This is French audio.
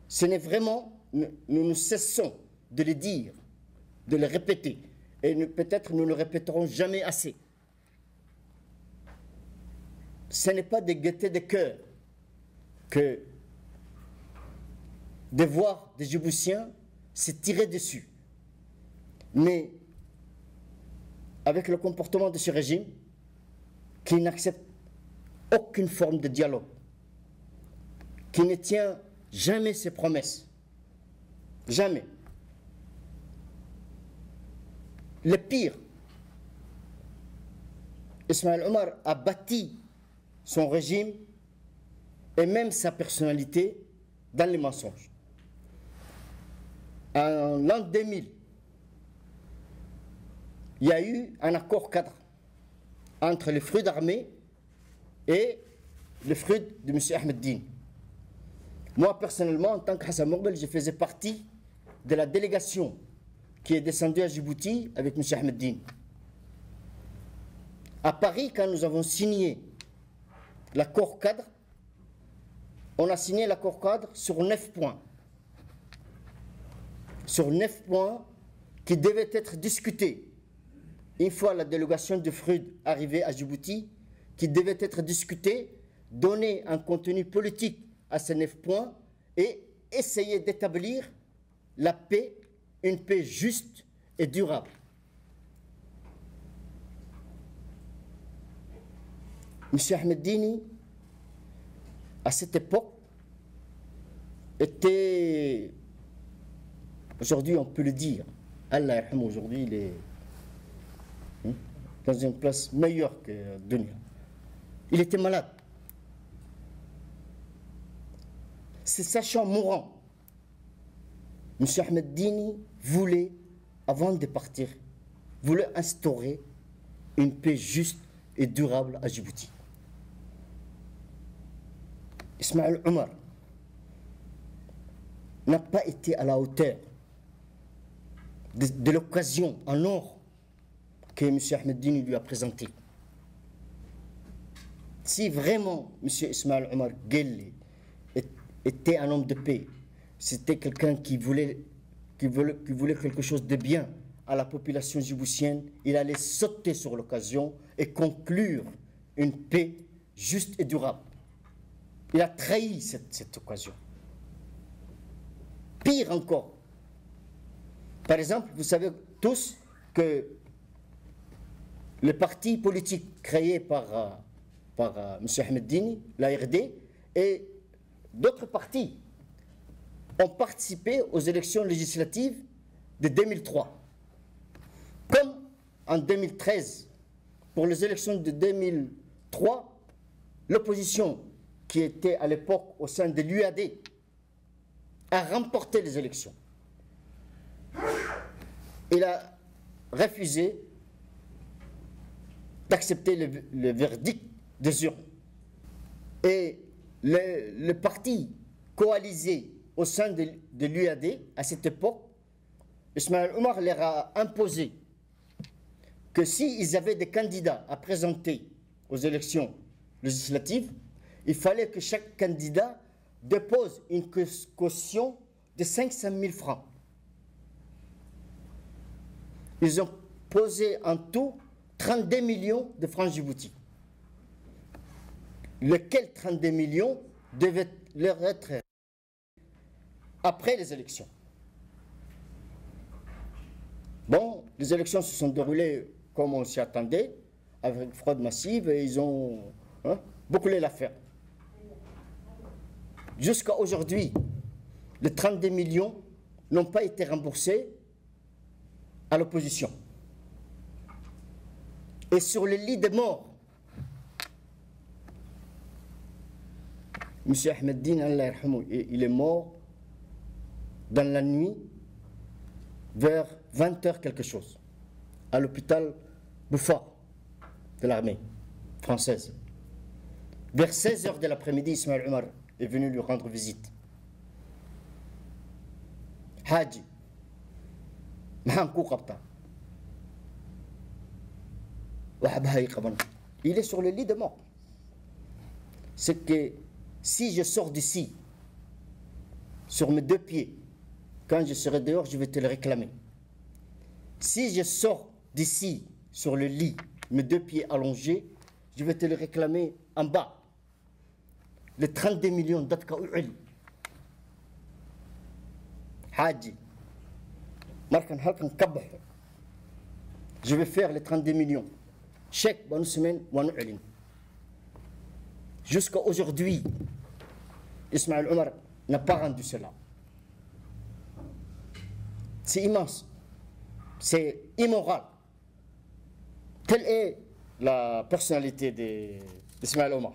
ce n'est vraiment, nous cessons de le dire, de le répéter, et peut-être nous ne le répéterons jamais assez. Ce n'est pas de gaieté de cœur que de voir des Djiboutiens se tirer dessus. Mais avec le comportement de ce régime qui n'accepte aucune forme de dialogue, qui ne tient jamais ses promesses, jamais. Le pire, Ismaël Omar a bâti son régime et même sa personnalité dans les mensonges. En l'an 2000, il y a eu un accord cadre entre le Frud armé et le Frud de M. Ahmed Dine. Moi, personnellement, en tant que Hassan Mourbel, je faisais partie de la délégation qui est descendue à Djibouti avec M. Ahmed Dine. À Paris, quand nous avons signé l'accord cadre, on a signé l'accord cadre sur 9 points. Sur 9 points qui devaient être discutés. Une fois la délégation de Frud arrivée à Djibouti, qui devait être discutée, donner un contenu politique à ces 9 points et essayer d'établir la paix, une paix juste et durable. M. Ahmed Dine, à cette époque, était, aujourd'hui on peut le dire, Allah yarham, aujourd'hui il est dans une place meilleure que Dunia. Il était malade. C'est sachant mourant, M. Ahmed Dine voulait, avant de partir, voulait instaurer une paix juste et durable à Djibouti. Ismaël Omar n'a pas été à la hauteur de l'occasion en or que M. Ahmed Dine lui a présentée. Si vraiment M. Ismaël Omar Guelleh était un homme de paix, c'était quelqu'un qui voulait quelque chose de bien à la population djiboutienne, il allait sauter sur l'occasion et conclure une paix juste et durable. Il a trahi cette occasion. Pire encore, par exemple, vous savez tous que le parti politique créé par M. Ahmed Dine, l'ARD, et d'autres partis ont participé aux élections législatives de 2003. Comme en 2013, pour les élections de 2003, l'opposition qui était à l'époque au sein de l'UAD a remporté les élections. Il a refusé d'accepter le verdict des urnes. Et le parti coalisé au sein de l'UAD, à cette époque, Ismaël Omar leur a imposé que s'ils avaient des candidats à présenter aux élections législatives, il fallait que chaque candidat dépose une caution de 500 000 francs. Ils ont posé en tout 32 millions de francs djibouti. Lequel 32 millions devait leur être après les élections. Bon, les élections se sont déroulées comme on s'y attendait, avec fraude massive, et ils ont bouclé l'affaire. Jusqu'à aujourd'hui, les 32 millions n'ont pas été remboursés à l'opposition. Et sur le lit de mort, M. Ahmed Dine, Allah yarhamou, il est mort dans la nuit vers 20h quelque chose, à l'hôpital Bouffard de l'armée française. Vers 16h de l'après-midi, Ismaël Omar est venu lui rendre visite. Haji, il est sur le lit de mort. C'est que si je sors d'ici sur mes 2 pieds. Quand je serai dehors, je vais te le réclamer. Si je sors d'ici, sur le lit, mes 2 pieds allongés, je vais te le réclamer en bas. Les 32 millions d'Atka U'il. Haji. Markan halkan kabaho. Je vais faire les 32 millions. Chèque, bonne semaine, bonne U'il. Jusqu'à aujourd'hui, Ismaël Omar n'a pas rendu cela. C'est immense. C'est immoral. Telle est la personnalité d'Ismaël Omar.